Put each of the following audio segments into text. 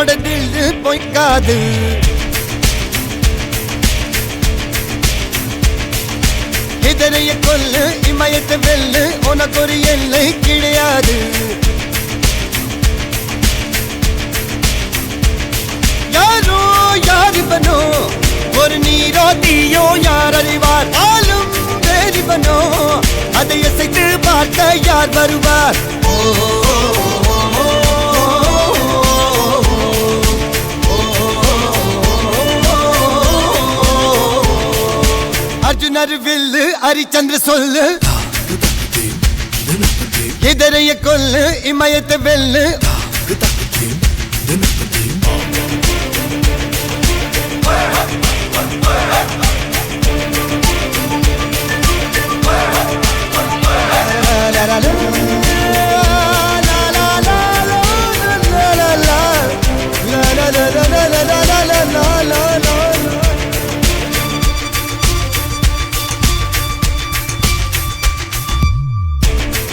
என்னோட தில்லு பொய்க்காது. இதரைய கொல்லு இமயத்தை வெல்லு உனக்கு ஒரு எல்லை கிடையாது. யாரோ யாரிவனோ ஒரு நீரோ தீயோ யார் அறிவார். ஆளும் வேறிவனோ அதை இசைத்து பார்க்க யார் வருவார். அர்ஜுனர் வில்லு ஹரிச்சந்திர சொல்லு. இதரைய கொல்லு இமயத்தை வெல்லு.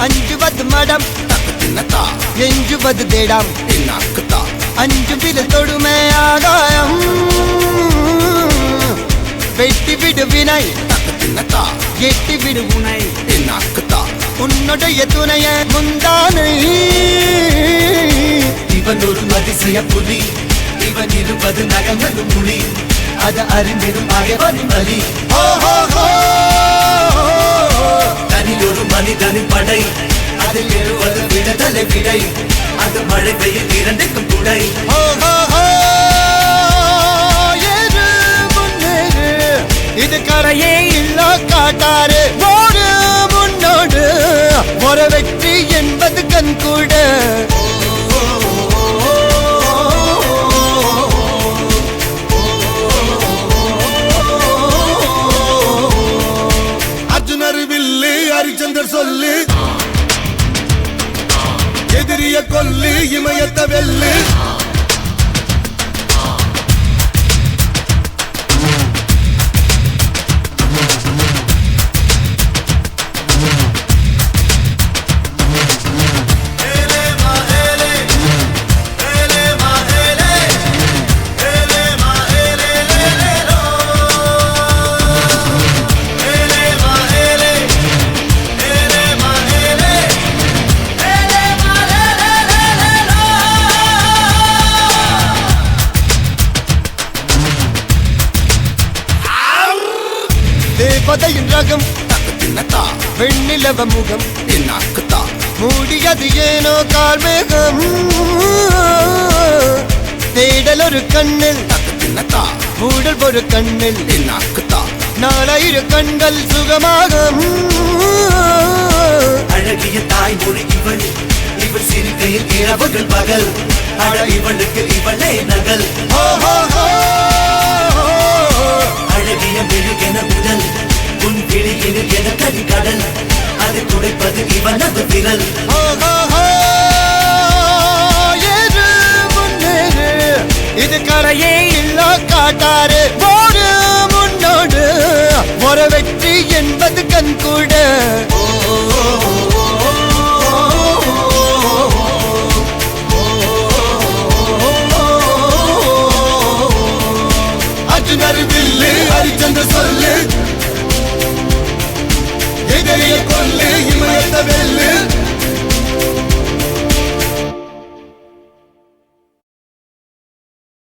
அஞ்சுவது மடம் எஞ்சுவது தேடம். அஞ்சு வித தொடுமை ஆகாயம் வெட்டி விடு வினை எட்டி விடு உனை. உன்னுடைய துணைய முந்தானை இவன் ஒரு அதிசய புலி. இவன் இருப்பது நகங்கது மொழி. அது அறிந்திடும் அயவனின் வலி. தனில் ஒரு மனிதனின் படை. அதில் எழுவது விடுதலை விடை. அது மழை பெய்யும் இரண்டுக்கும் துணை. இது கரையே இல்ல காட்டாரு ஓடு முன்னோடு. ஒரு வெற்றி என்பது கண் கூட. அர்ஜுனர் வில்லு ஹரிச்சந்தர் சொல்லு. எதிரிய கொல்லு இமயத்தை வெல்லு. தேவதையின் ரகம் வெண்ணிலவ முகம் மூடியது ஏனோ கார்மேகம். தேடல் ஒரு கண்ணில் மூடல் ஒரு கண்ணில் நாளையிரு கண்கள் சுகமாக. அழகிய தாய்மொழி இவள். இவள் சிரிக்கையில் இரவுகள் பகல். அழ இவளுக்கு இவளே நகல். அழகிய மெழுகென உடல். உன் விழியினில் என கடி கடல். அதை துடைப்பது இவனது விரல். இது கரையே இல்ல காட்டாரு ஓடு முன்னோடு. ஒரு வெற்றி என்பது கண் கூட. அர்ஜுனர் வில்லு ஹரிச்சந்திர சொல்லு.